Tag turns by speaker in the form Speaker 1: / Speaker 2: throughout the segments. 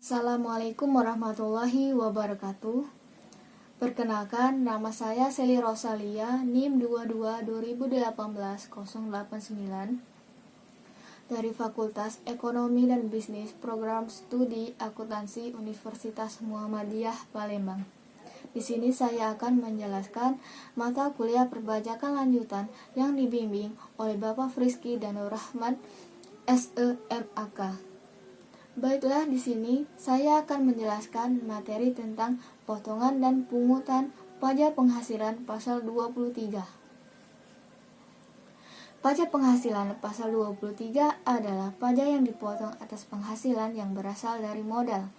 Speaker 1: Assalamualaikum warahmatullahi wabarakatuh. Perkenalkan, nama saya Seli Rosalia, NIM 22-2018-089 dari Fakultas Ekonomi dan Bisnis Program Studi Akuntansi Universitas Muhammadiyah Palembang. Di sini saya akan menjelaskan mata kuliah perpajakan lanjutan yang dibimbing oleh Bapak Frizky Danur Rahman, SEMAK. Baiklah, di sini saya akan menjelaskan materi tentang potongan dan pungutan pajak penghasilan pasal 23. Pajak penghasilan pasal 23 adalah pajak yang dipotong atas penghasilan yang berasal dari modal,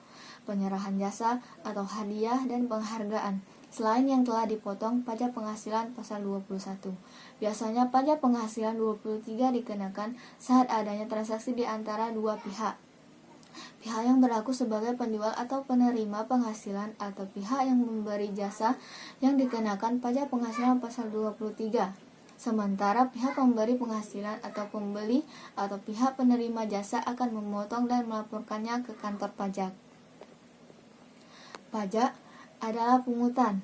Speaker 1: penyerahan jasa atau hadiah dan penghargaan, selain yang telah dipotong pajak penghasilan pasal 21. Biasanya pajak penghasilan 23 dikenakan saat adanya transaksi di antara dua pihak. Pihak yang berlaku sebagai penjual atau penerima penghasilan atau pihak yang memberi jasa yang dikenakan pajak penghasilan pasal 23. Sementara pihak pemberi penghasilan atau pembeli atau pihak penerima jasa akan memotong dan melaporkannya ke kantor pajak. Pajak adalah pungutan.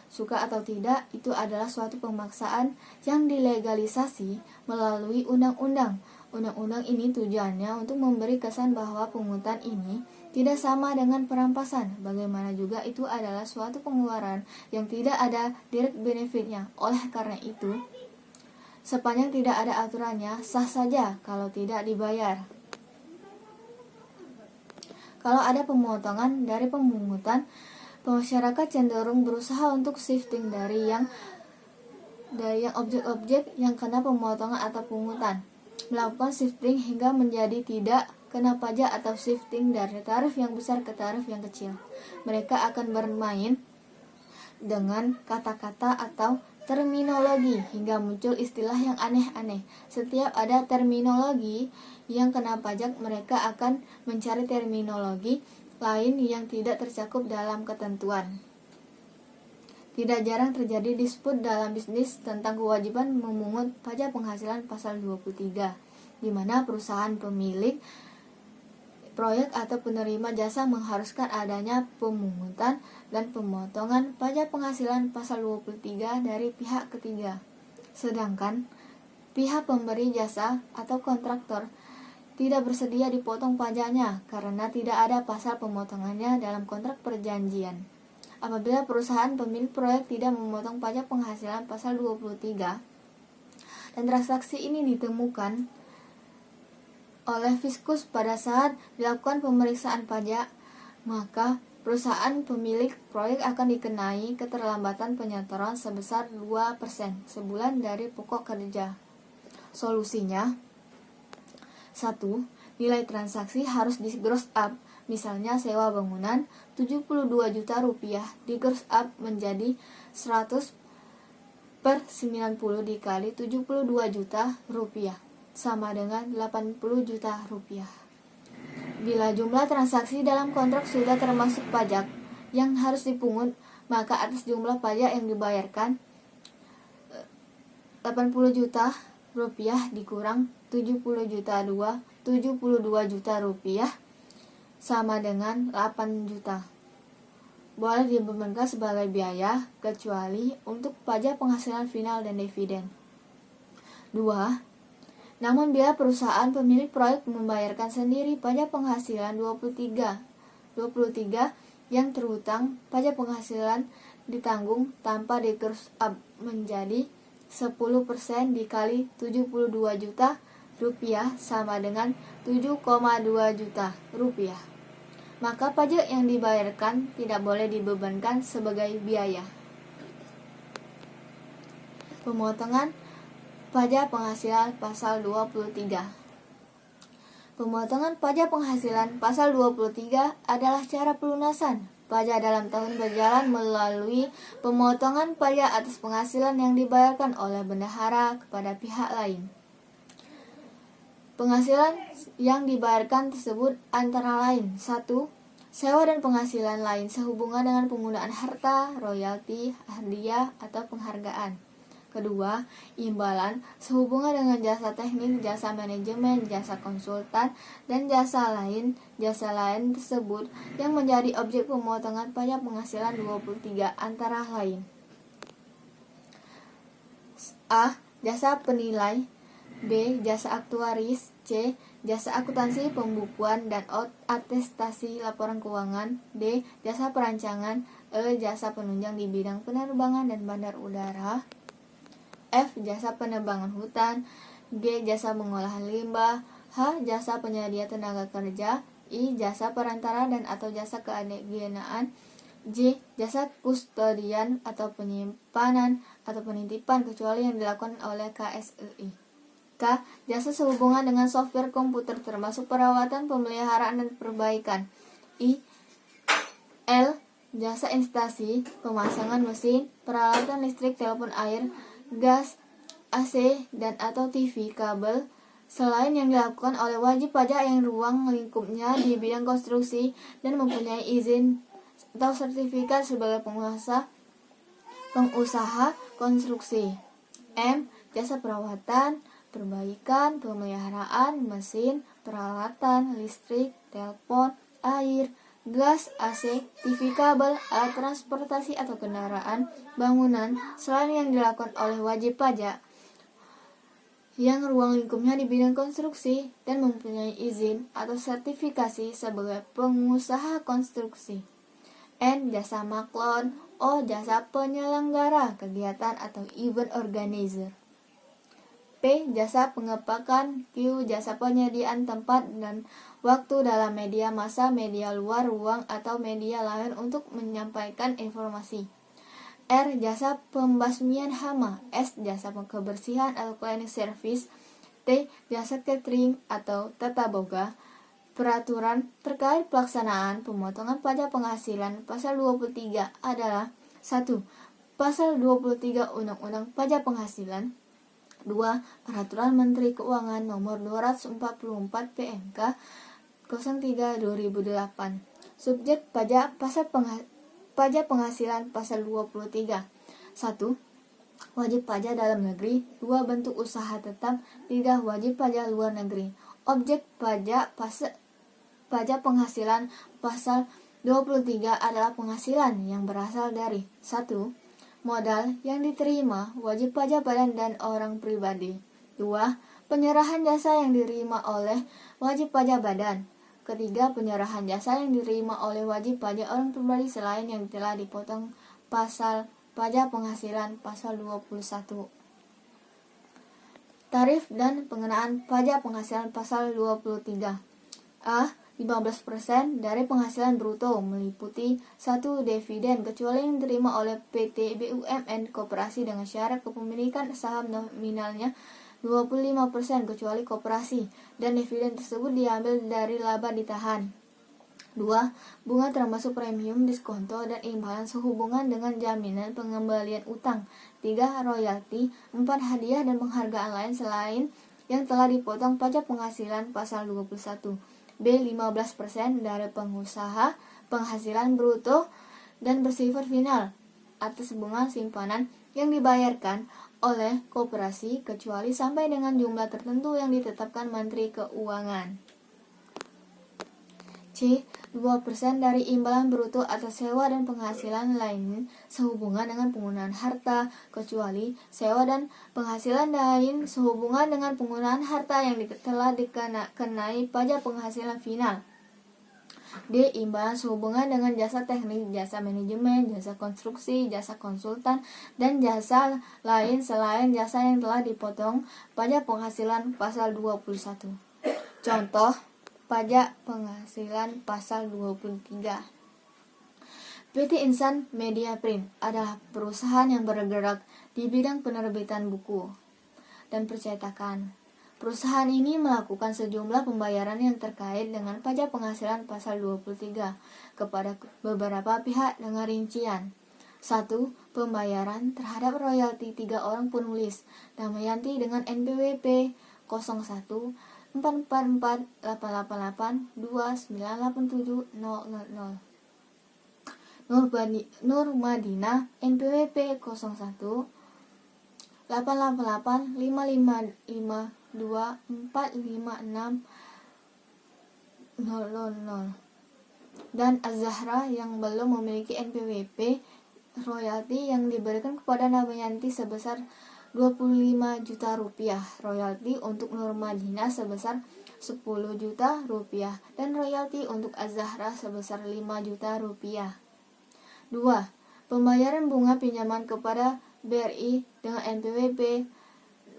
Speaker 1: Suka atau tidak, itu adalah suatu pemaksaan yang dilegalisasi melalui undang-undang. Undang-undang ini tujuannya untuk memberi kesan bahwa pungutan ini tidak sama dengan perampasan. Bagaimana juga itu adalah suatu pengeluaran yang tidak ada direct benefitnya. Oleh karena itu, sepanjang tidak ada aturannya, sah saja kalau tidak dibayar. Kalau ada pemotongan dari pemungutan, masyarakat cenderung berusaha untuk shifting dari yang objek-objek yang kena pemotongan atau pungutan, melakukan shifting hingga menjadi tidak kena pajak atau shifting dari tarif yang besar ke tarif yang kecil. Mereka akan bermain dengan kata-kata atau terminologi hingga muncul istilah yang aneh-aneh. Setiap ada terminologi yang kena pajak, mereka akan mencari terminologi lain yang tidak tercakup dalam ketentuan. Tidak jarang terjadi disput dalam bisnis tentang kewajiban memungut pajak penghasilan pasal 23, di mana perusahaan pemilik proyek atau penerima jasa mengharuskan adanya pemungutan dan pemotongan pajak penghasilan pasal 23 dari pihak ketiga. Sedangkan pihak pemberi jasa atau kontraktor tidak bersedia dipotong pajaknya karena tidak ada pasal pemotongannya dalam kontrak perjanjian. Apabila perusahaan pemilik proyek tidak memotong pajak penghasilan pasal 23 dan transaksi ini ditemukan oleh Fiskus pada saat dilakukan pemeriksaan pajak, maka perusahaan pemilik proyek akan dikenai keterlambatan penyetoran sebesar 2% sebulan dari pokok kerja. Solusinya, 1. Nilai transaksi harus di gross up. Misalnya sewa bangunan 72 juta rupiah di gross up menjadi 100 per 90 dikali 72 juta rupiah sama dengan 80 juta rupiah. Bila jumlah transaksi dalam kontrak sudah termasuk pajak yang harus dipungut, maka atas jumlah pajak yang dibayarkan 80 juta rupiah dikurang 72 juta rupiah sama dengan 8 juta. Boleh dibebankan sebagai biaya kecuali untuk pajak penghasilan final dan dividen. 2. Namun bila perusahaan pemilik proyek membayarkan sendiri pajak penghasilan 23 yang terhutang, pajak penghasilan ditanggung tanpa di gross up menjadi 10% dikali 72 juta rupiah sama dengan 7,2 juta rupiah. Maka pajak yang dibayarkan tidak boleh dibebankan sebagai biaya. Pemotongan pajak penghasilan pasal 23. Pemotongan pajak penghasilan pasal 23 adalah cara pelunasan pajak dalam tahun berjalan melalui pemotongan pajak atas penghasilan yang dibayarkan oleh bendahara kepada pihak lain. Penghasilan yang dibayarkan tersebut antara lain: 1. Sewa dan penghasilan lain sehubungan dengan penggunaan harta, royalti, hadiah, atau penghargaan. Kedua, imbalan sehubungan dengan jasa teknik, jasa manajemen, jasa konsultan, dan jasa lain tersebut yang menjadi objek pemotongan pajak penghasilan 23 antara lain: A. Jasa penilai, B. Jasa aktuaris, C. Jasa akuntansi pembukuan dan atestasi laporan keuangan, D. Jasa perancangan, E. Jasa penunjang di bidang penerbangan dan bandar udara, F. Jasa penebangan hutan, G. Jasa pengolahan limbah, H. Jasa penyedia tenaga kerja, I. Jasa perantara dan atau jasa keagenaan, J. Jasa kustodian atau penyimpanan atau penitipan kecuali yang dilakukan oleh KSEI. K. Jasa sehubungan dengan software komputer termasuk perawatan, pemeliharaan, dan perbaikan, I. L. Jasa instalasi, pemasangan mesin, peralatan listrik, telepon air, gas, AC, dan atau TV, kabel, selain yang dilakukan oleh wajib pajak yang ruang lingkupnya di bidang konstruksi dan mempunyai izin atau sertifikat sebagai pengusaha konstruksi. M. Jasa perawatan, perbaikan, pemeliharaan mesin, peralatan listrik, telepon, air, gas, AC, TV kabel, alat transportasi atau kendaraan, bangunan, selain yang dilakukan oleh wajib pajak yang ruang lingkupnya di bidang konstruksi dan mempunyai izin atau sertifikasi sebagai pengusaha konstruksi. N. Jasa maklon, O. Jasa penyelenggara kegiatan atau event organizer. P. Jasa pengepakan, Q. Jasa penyediaan tempat dan waktu dalam media massa, media luar ruang atau media lain untuk menyampaikan informasi. R. Jasa pembasmian hama, S. Jasa kebersihan atau cleaning service, T. Jasa catering atau tata boga. Peraturan terkait pelaksanaan pemotongan pajak penghasilan pasal 23 adalah 1. Pasal 23 Undang-Undang Pajak Penghasilan, 2. Peraturan Menteri Keuangan Nomor 244 PMK 03/2008. Subjek pajak pajak penghasilan pasal 23. 1. Wajib pajak dalam negeri, 2. Bentuk usaha tetap, 3. Wajib pajak luar negeri. Objek pajak penghasilan pasal 23 adalah penghasilan yang berasal dari 1. Modal yang diterima wajib pajak badan dan orang pribadi. 2. Penyerahan jasa yang diterima oleh wajib pajak badan. Ketiga, penyerahan jasa yang diterima oleh wajib pajak orang pribadi selain yang telah dipotong pasal pajak penghasilan pasal 21. Tarif dan pengenaan pajak penghasilan pasal 23. A. 15% dari penghasilan bruto meliputi 1. Dividen kecuali yang diterima oleh PT BUMN koperasi dengan syarat kepemilikan saham nominalnya 25% kecuali koperasi dan dividen tersebut diambil dari laba ditahan. 2. Bunga termasuk premium, diskonto, dan imbalan sehubungan dengan jaminan pengembalian utang. 3. Royalti. 4. Hadiah dan penghargaan lain selain yang telah dipotong pajak penghasilan pasal 21. B. 15% dari pengusaha penghasilan bruto dan bersifat final atas bunga simpanan yang dibayarkan oleh koperasi kecuali sampai dengan jumlah tertentu yang ditetapkan Menteri Keuangan. C. 2% dari imbalan bruto atas sewa dan penghasilan lain sehubungan dengan penggunaan harta kecuali sewa dan penghasilan lain sehubungan dengan penggunaan harta yang telah dikenai pajak penghasilan final. D. Imbalan sehubungan dengan jasa teknik, jasa manajemen, jasa konstruksi, jasa konsultan, dan jasa lain selain jasa yang telah dipotong pajak penghasilan pasal 21. Contoh pajak penghasilan pasal 23. PT Insan Media Print adalah perusahaan yang bergerak di bidang penerbitan buku dan percetakan. Perusahaan ini melakukan sejumlah pembayaran yang terkait dengan pajak penghasilan pasal 23 kepada beberapa pihak dengan rincian. 1. Pembayaran terhadap royalti 3 orang penulis, Damayanti dengan NPWP 01 444 888 2987 000. Nur Madinah NPWP 01 888 5552 456 000. Dan Az-Zahra yang belum memiliki NPWP, royalti yang diberikan kepada Damayanti sebesar 25 juta rupiah, royalti untuk Nur Madinah sebesar 10 juta rupiah, dan royalti untuk Az-Zahra sebesar 5 juta rupiah. 2. Pembayaran bunga pinjaman kepada BRI dengan NPWP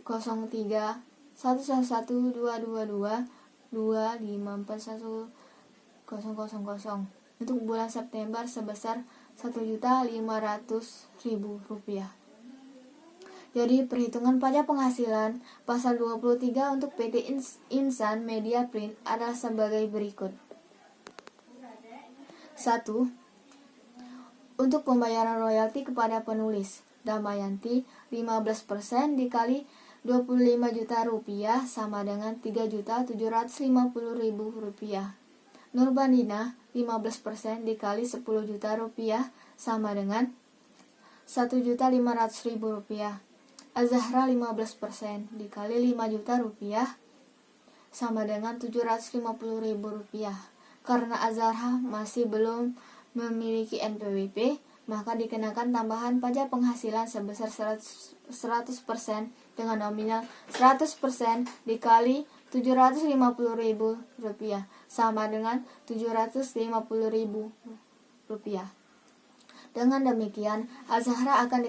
Speaker 1: 03 111222 2541 000 untuk bulan September sebesar 1.500.000 rupiah. Jadi perhitungan pajak penghasilan pasal 23 untuk PT Insan Media Print adalah sebagai berikut. 1. Untuk pembayaran royalti kepada penulis Damayanti, 15% dikali 25 juta rupiah sama dengan 3.750.000 rupiah. Nur Madinah 15% dikali 10 juta rupiah sama dengan 1.500.000 rupiah. Az-Zahra 15% dikali 5 juta rupiah sama dengan 750.000 rupiah. Karena Az-Zahra masih belum memiliki NPWP, maka dikenakan tambahan pajak penghasilan sebesar 100% dengan nominal 100% dikali 750.000 rupiah sama dengan 750.000 rupiah. Dengan demikian, Az-Zahra akan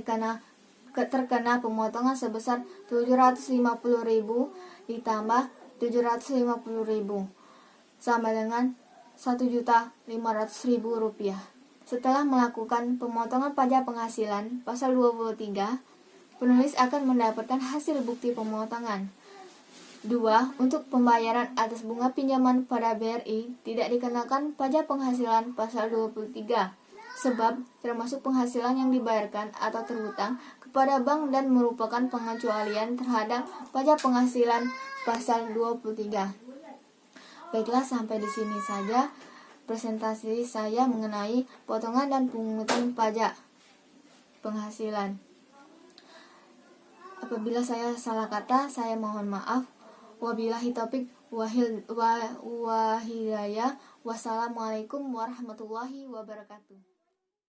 Speaker 1: terkena pemotongan sebesar 750.000 ditambah 750.000 sama dengan 1.500.000 rupiah. Setelah melakukan pemotongan pajak penghasilan pasal 23, penulis akan mendapatkan hasil bukti pemotongan. 2. Untuk pembayaran atas bunga pinjaman pada BRI tidak dikenakan pajak penghasilan pasal 23 sebab termasuk penghasilan yang dibayarkan atau terhutang kepada bank dan merupakan pengecualian terhadap pajak penghasilan pasal 23. Baiklah, sampai di sini saja presentasi saya mengenai potongan dan pungutan pajak penghasilan. Apabila saya salah kata, saya mohon maaf. Wabillahi taufik wa hidayah. Wassalamualaikum warahmatullahi wabarakatuh.